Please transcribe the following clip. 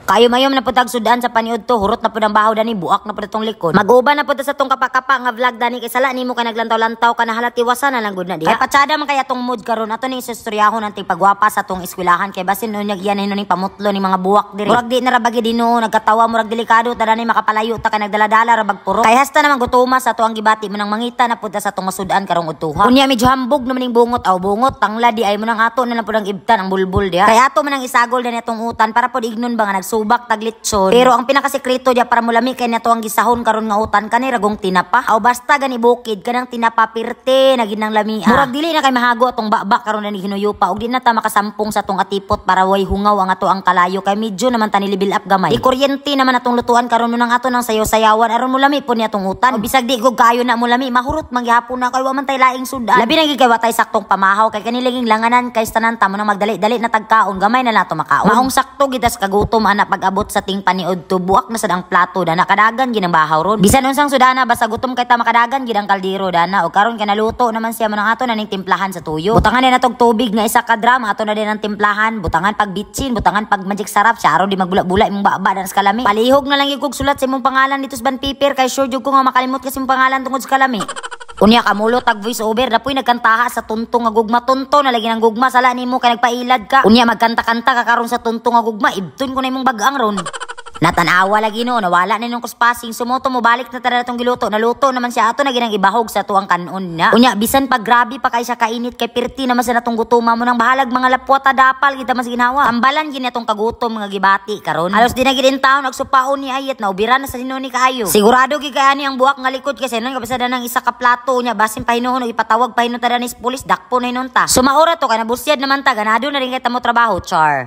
Kayo mayom na pud sudan sa paniud to, hurot na pud ang bahaw dani, buak na pud tong likod. Mag-uban na pud sa tong kapakapa nga vlog dani kay sala nimo ka naglantaw-lantaw ka na halati iwasan na lang gud na diha. Kay patsada man kaya tong mood karon ato ning istoryahon ang pagwapa sa tong eskwelahan kay basin unyag yan ning pamutlo ni mga buwak diri. Murag di na ra bagi dino nagkatawa murag delikado tadani makapalayo ta ka nagdaladala ra bagpuro. Kay hasta naman gutuma sa tuang gibati mo nang mangita na pud sa tong masudan karong utuha. Unya medyo hambog naman ning bungot aw bungot tangla di ay mo nang ato na lang pud ang ibtan ang bulbul diha. Kay ato man ang isagol dani atong utan para pud ignon ba nga nagsubak taglitson. Pero ang pinakasekreto diya para mulami kay nato ang gisahon karon nga utan kani ragong tinapa. Aw basta gani bukid kanang tinapa pirte na ginang lamiha. Murag dili na kay mahago atong baba karon na ni hinuyupa ug di na ta makasampung sa atong atipot para way hungaw ang ato ang kalayo kay medyo naman ta nilibil up gamay. Di kuryente naman atong lutuan karon nang ato nang sayaw-sayawan aron mulami pud ni atong utan. O bisag di gug kayo na mulami mahurot manggihapon na kay wa man tay laing sudan. Labi na gid kay watay saktong pamahaw kay kaniliging langanan kay tanan ta mo nang magdali-dali na tagkaon gamay na nato makaon. Maong sakto gitas kagutom ana pag-abot sa ting paniod to buak na sad ang plato dana kadagan gid ang bahaw ron. Bisan unsang sudana basta gutom kay ta makadagan gid ang kaldero dana o karon kay naluto naman siya man ang ato na ning timplahan sa tuyo. Butangan na natog tubig nga isa ka drum ato na din ang timplahan, butangan pag bitsin, butangan pag magic sarap siya aron di magbula-bula imong baba dan sa kalami. Palihog na lang gyud kog sulat sa imong pangalan dito sa ban paper kay sure jud ko nga makalimot kasi imong pangalan tungod sa kalami. Unya kamulo tag voice over dapoy nagkantaha sa tuntong nga gugma tunto na lagi nang gugma sala nimo kay nagpailad ka. Unya magkanta-kanta ka karon sa tuntong nga gugma ibton ko na imong bag-ang ron. Natanawa lagi no, nawala na nung kuspasing sumoto mo balik na tada itong giluto. Naluto naman siya ato na ginang ibahog sa tuang kanon na. Unya, bisan pag grabe pa kay siya kainit kay pirti naman sa natong gutuma mo nang bahalag mga lapwata dapal kita mas ginawa. Tambalan gini atong kagutom mga gibati karon. Halos di na gid in town nagsupaon ni ayet na ubiran na sa sinuni kaayo. Sigurado gid kay ani ang buwak nga likod kasi nang kabisada nang isa ka plato nya basin pahinuhon ipatawag pahinon tada ni pulis dakpo na inunta. Sumaura to kana busyad naman ta ganado na rin kay tamo trabaho char.